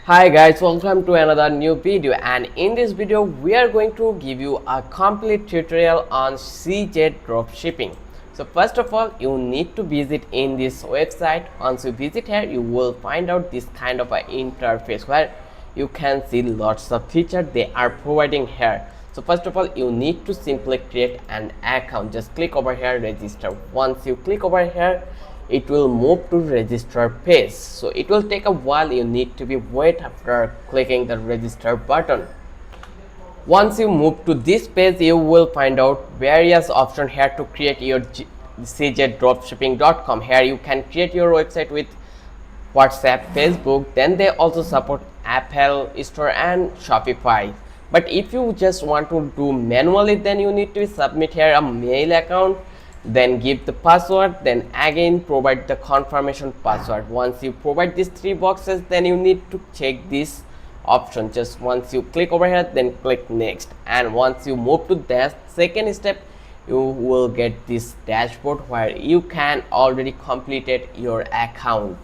Hi guys, welcome to another new video, and in this video we are going to give you a complete tutorial on CJ Dropshipping. So first of all, you need to visit in this website. Once you visit here, you will find out this kind of an interface where you can see lots of features they are providing here. So first of all, you need to simply create an account. Just click over here, register. Once you click over here, it will move to register page. So it will take a while. You need to be wait after clicking the register button. Once you move to this page, you will find out various options here to create your cjdropshipping.com. Here you can create your website with WhatsApp, Facebook. Then they also support Apple Store and Shopify. But if you just want to do manually, then you need to submit here a mail account, then give the password, then again provide the confirmation password. Once you provide these three boxes, then you need to check this option. Just once you click over here, then click next, and once you move to that second step, you will get this dashboard where you can already completed your account.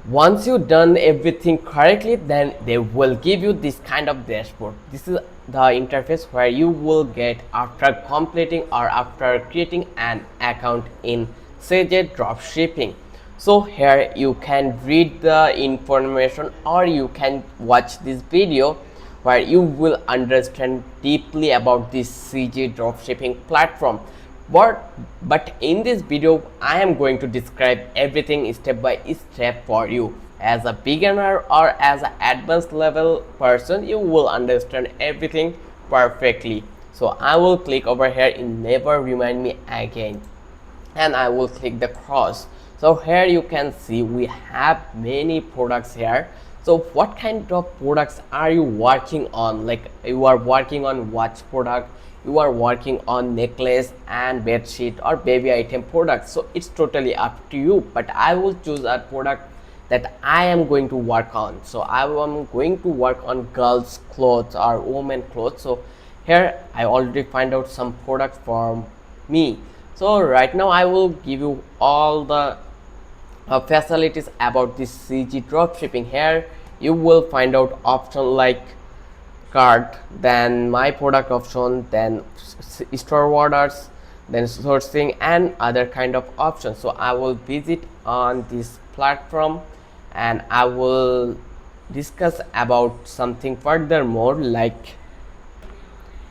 Once you done everything correctly, then they will give you this kind of dashboard. This is the interface where you will get after completing or after creating an account in CJ Dropshipping. So here you can read the information or you can watch this video where you will understand deeply about this CJ Dropshipping platform. But in this video, I am going to describe everything step by step for you. As a beginner or as an advanced level person, you will understand everything perfectly. So I will click over here in never remind me again, and I will click the cross. So here you can see we have many products here. So what kind of products are you working on? Like you are working on watch product, you are working on necklace and bed sheet or baby item products. So it's totally up to you, but I will choose a product that I am going to work on. So I am going to work on girls clothes or women clothes. So here I already find out some products for me. So right now I will give you all the facilities about this CJ Dropshipping. Here you will find out option like cart, then my product option, then store orders, then sourcing and other kind of options. So I will visit on this platform and I will discuss about something furthermore like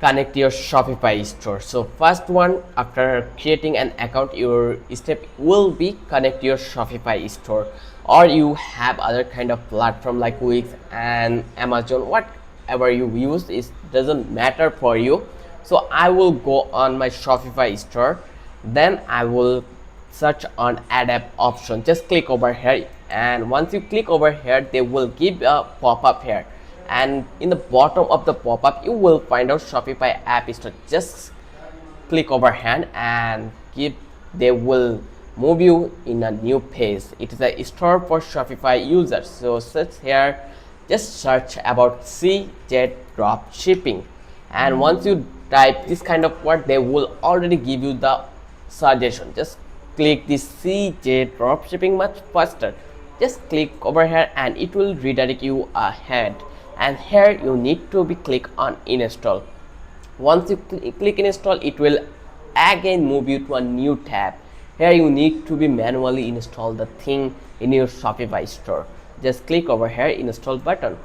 connect your Shopify store. So first one, after creating an account, your step will be connect your Shopify store, or you have other kind of platform like Wix and Amazon, whatever you use, it doesn't matter for you. So I will go on my Shopify store, then I will search on adapt option. Just click over here, and once you click over here, they will give a pop-up here, and in the bottom of the pop-up you will find out Shopify app store. Just click over here and they will move you in a new page. It is a store for Shopify users. So search here, just search about CJ Dropshipping, and once you type this kind of word, they will already give you the suggestion. Just click this CJ Dropshipping much faster. Just click over here and it will redirect you ahead, and here you need to be click on install. Once you click install, it will again move you to a new tab. Here you need to be manually install the thing in your Shopify store. Just click over here install button,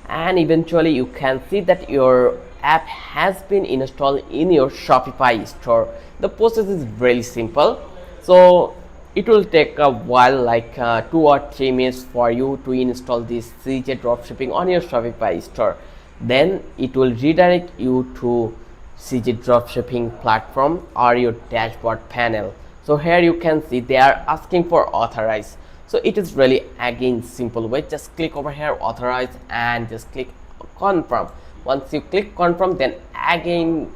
and eventually you can see that your app has been installed in your Shopify store. The process is really simple, so it will take a while, like 2 or 3 minutes for you to install this CJ Dropshipping on your Shopify store. Then it will redirect you to CJ Dropshipping platform or your dashboard panel. So here you can see they are asking for authorize. So it is really again simple way. Just click over here authorize and just click confirm. Once you click confirm, then again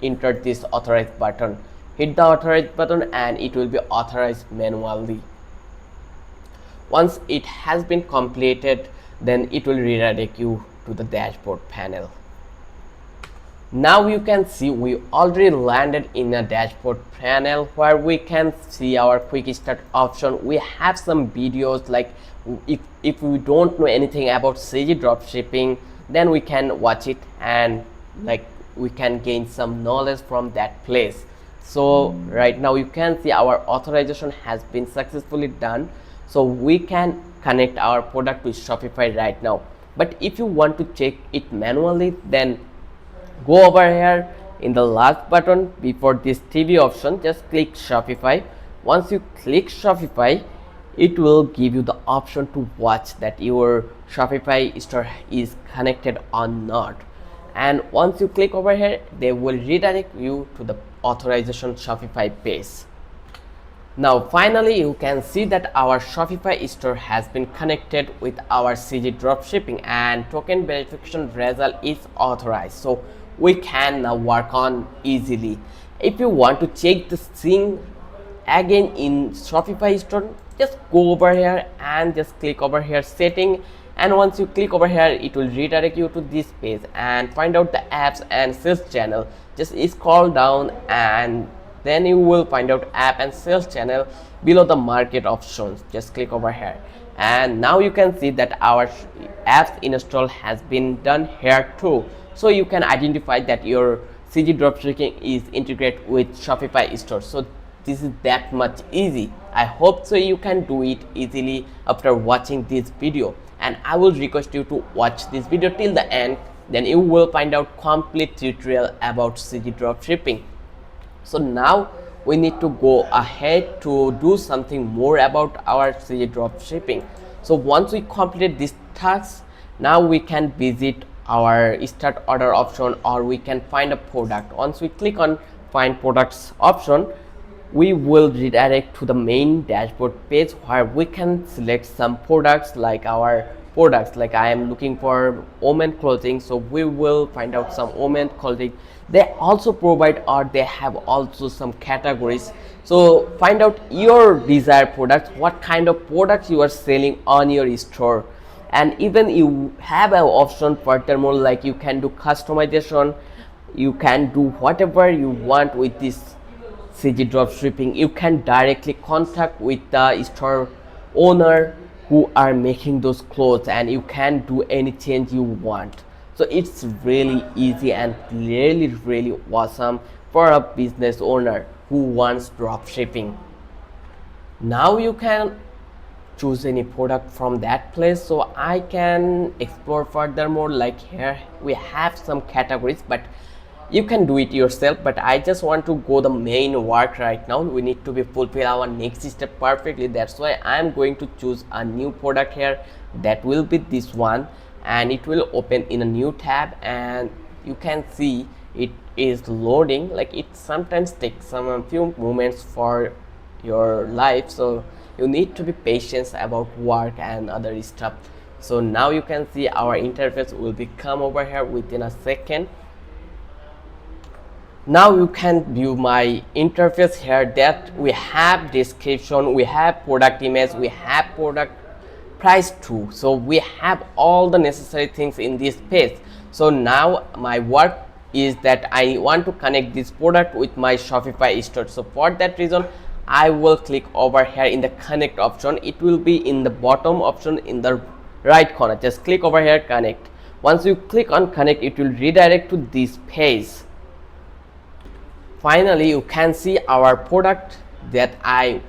enter this authorize button. Hit the authorize button and it will be authorized manually. Once it has been completed, then it will redirect you to the dashboard panel. Now you can see we already landed in a dashboard panel where we can see our quick start option. We have some videos, like if we don't know anything about CG dropshipping, then we can watch it and like we can gain some knowledge from that place. So right now you can see our authorization has been successfully done, so we can connect our product with Shopify right now. But if you want to check it manually, then go over here in the last button before this TV option, just click Shopify. Once you click Shopify, it will give you the option to watch that your Shopify store is connected or not. And once you click over here, they will redirect you to the authorization Shopify page. Now finally you can see that our Shopify store has been connected with our CJ Dropshipping and token verification result is authorized. So we can now work on easily. If you want to check this thing again in Shopify store, just go over here and just click over here setting, and once you click over here it will redirect you to this page and find out the apps and sales channel. Just scroll down and then you will find out app and sales channel below the market options. Just click over here and now you can see that our apps install has been done here too. So you can identify that your CG dropshipping is integrated with Shopify store. So this is that much easy. I hope so you can do it easily after watching this video, and I will request you to watch this video till the end, then you will find out complete tutorial about CG dropshipping. So now we need to go ahead to do something more about our CJ dropshipping. So once we complete this task, now we can visit our start order option, or we can find a product. Once we click on find products option, we will redirect to the main dashboard page where we can select some products, like our products, like I am looking for women clothing, so we will find out some women clothing. They also provide, or they have also some categories. So find out your desired products, what kind of products you are selling on your store. And even you have an option furthermore, like you can do customization, you can do whatever you want with this CG dropshipping. You can directly contact with the store owner who are making those clothes, and you can do any change you want. So it's really easy and really awesome for a business owner who wants dropshipping. Now you can choose any product from that place. So I can explore furthermore, like here we have some categories, but you can do it yourself. But I just want to go the main work right now. We need to be fulfill our next step perfectly. That's why I'm going to choose a new product here. That will be this one, and it will open in a new tab, and you can see it is loading. Like it sometimes takes some few moments for your life, so you need to be patient about work and other stuff. So now you can see our interface will be come over here within a second. Now you can view my interface here, that we have description, we have product image, we have product price too. So we have all the necessary things in this page. So now my work is that I want to connect this product with my Shopify store. So for that reason I will click over here in the connect option. It will be in the bottom option in the right corner. Just click over here, connect. Once you click on connect, it will redirect to this page. Finally you can see our product that I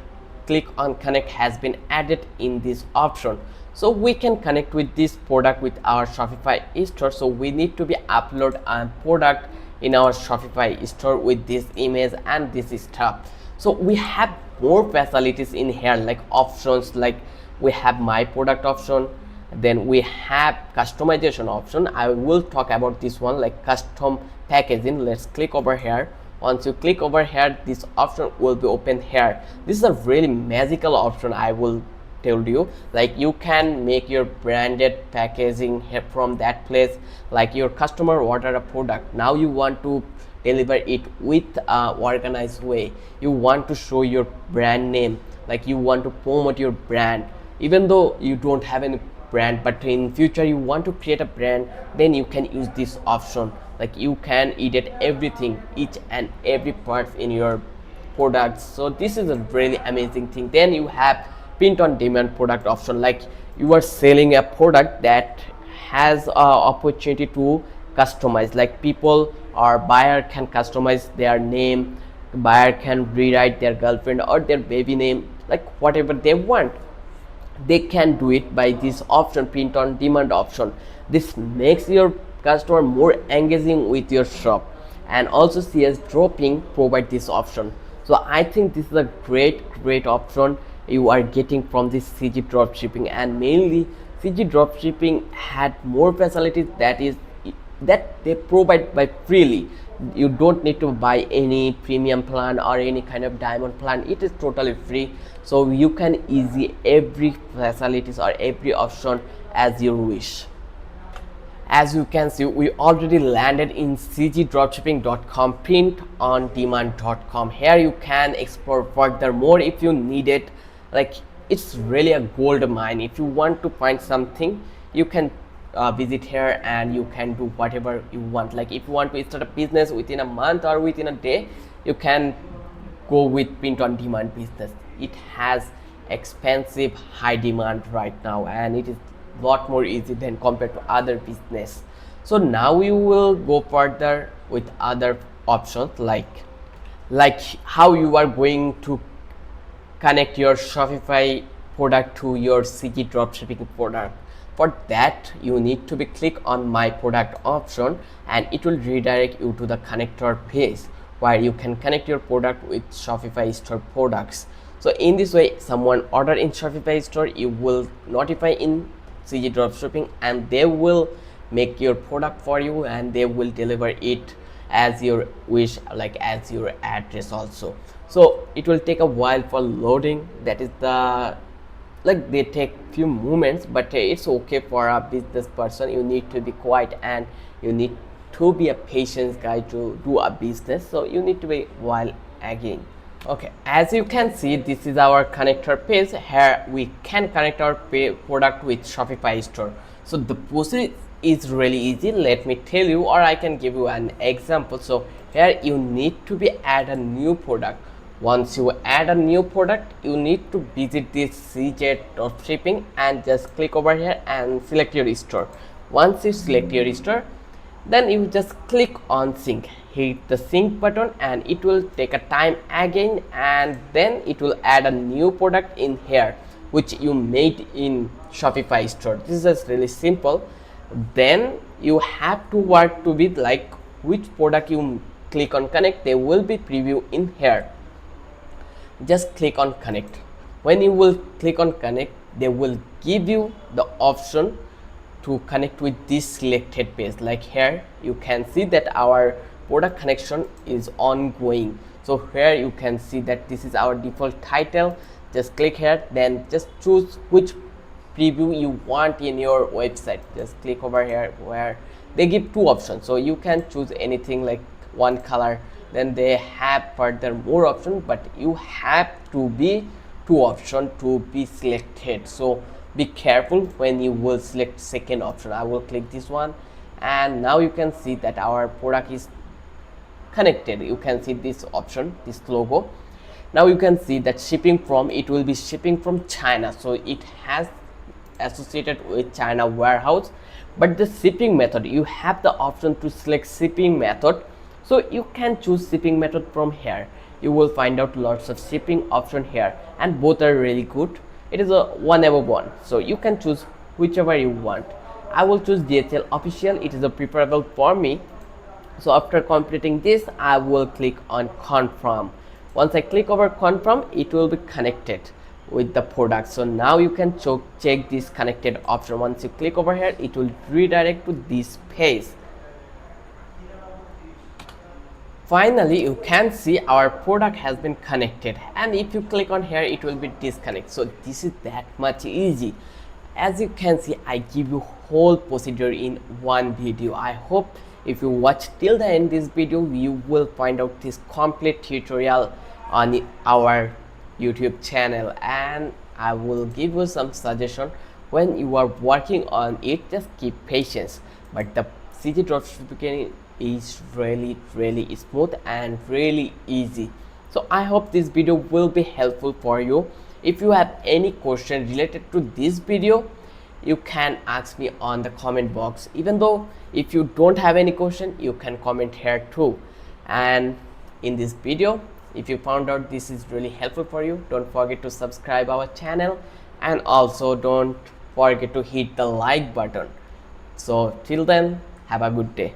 click on connect has been added in this option. So we can connect with this product with our Shopify store. So we need to be upload a product in our Shopify store with this image and this stuff. So we have more facilities in here, like options, like we have my product option, then we have customization option. I will talk about this one, like custom packaging. Let's click over here. Once you click over here, this option will be open here. This is a really magical option, I will tell you. Like you can make your branded packaging here from that place. Like your customer order a product, now you want to deliver it with a organized way. You want to show your brand name, like you want to promote your brand, even though you don't have any brand, but in future you want to create a brand, then you can use this option. Like you can edit everything, each and every part in your products. So this is a really amazing thing. Then you have print on demand product option. Like you are selling a product that has a opportunity to customize, like people or buyer can customize their name, buyer can rewrite their girlfriend or their baby name, like whatever they want, they can do it by this option, print on demand option. This makes your customer more engaging with your shop. And also CJ Dropping provide this option. So I think this is a great option you are getting from this CJ Dropshipping. And mainly CJ Dropshipping had more facilities that they provide by freely. You don't need to buy any premium plan or any kind of diamond plan. It is totally free, so you can easy every facilities or every option as you wish. As you can see, we already landed in cjdropshipping.com, printondemand.com. Here you can explore further more if you need it. Like it's really a gold mine. If you want to find something, you can visit here and you can do whatever you want. Like if you want to start a business within a month or within a day, you can go with print on demand business. It has expensive high demand right now, and it is lot more easy than compared to other business. So now we will go further with other options, like how you are going to connect your Shopify product to your CJ Dropshipping product. For that, you need to be click on my product option, and it will redirect you to the connector page where you can connect your product with Shopify store products. So in this way, someone order in Shopify store, you will notify in CJ Dropshipping and they will make your product for you and they will deliver it as your wish, like as your address also. So it will take a while for loading. That is the, like they take few moments, but it's okay for a business person. You need to be quiet and you need to be a patient guy to do a business, so you need to be while again. Okay, as you can see, this is our connector page. Here we can connect our product with Shopify store. So the process is really easy. Let me tell you, or I can give you an example. So here you need to be add a new product. Once you add a new product, you need to visit this CJ Dropshipping and just click over here and select your store. Once you select your store, then you just click on sync, hit the sync button, and it will take a time again, and then it will add a new product in here which you made in Shopify store. This is just really simple. Then you have to work to be like which product you click on connect, they will be preview in here. Just click on connect. When you will click on connect, they will give you the option to connect with this selected page. Like here you can see that our product connection is ongoing. So here you can see that this is our default title. Just click here, then just choose which preview you want in your website. Just click over here where they give two options, so you can choose anything like one color. Then they have further more options, but you have to be two option to be selected. So be careful when you will select second option. I will click this one, and now you can see that our product is connected. You can see this option, this logo. Now you can see that shipping from, it will be shipping from China, so it has associated with China warehouse. But the shipping method, you have the option to select shipping method, so you can choose shipping method from here. You will find out lots of shipping option here, and both are really good. It is a one above one, so you can choose whichever you want. I will choose DHL official. It is a preferable for me. So after completing this, I will click on confirm. Once I click over confirm, it will be connected with the product. So now you can check this connected option. Once you click over here, it will redirect to this page. Finally, you can see our product has been connected, and if you click on here, it will be disconnect. So this is that much easy. As you can see, I give you whole procedure in one video. I hope if you watch till the end this video, you will find out this complete tutorial on our YouTube channel, and I will give you some suggestion when you are working on it, just keep patience. But the CJ dropshipping is really smooth and really easy. So I hope this video will be helpful for you. If you have any question related to this video, you can ask me on the comment box. Even though if you don't have any question, you can comment here too. And in this video, if you found out this is really helpful for you, don't forget to subscribe our channel, and also don't forget to hit the like button. So till then, have a good day.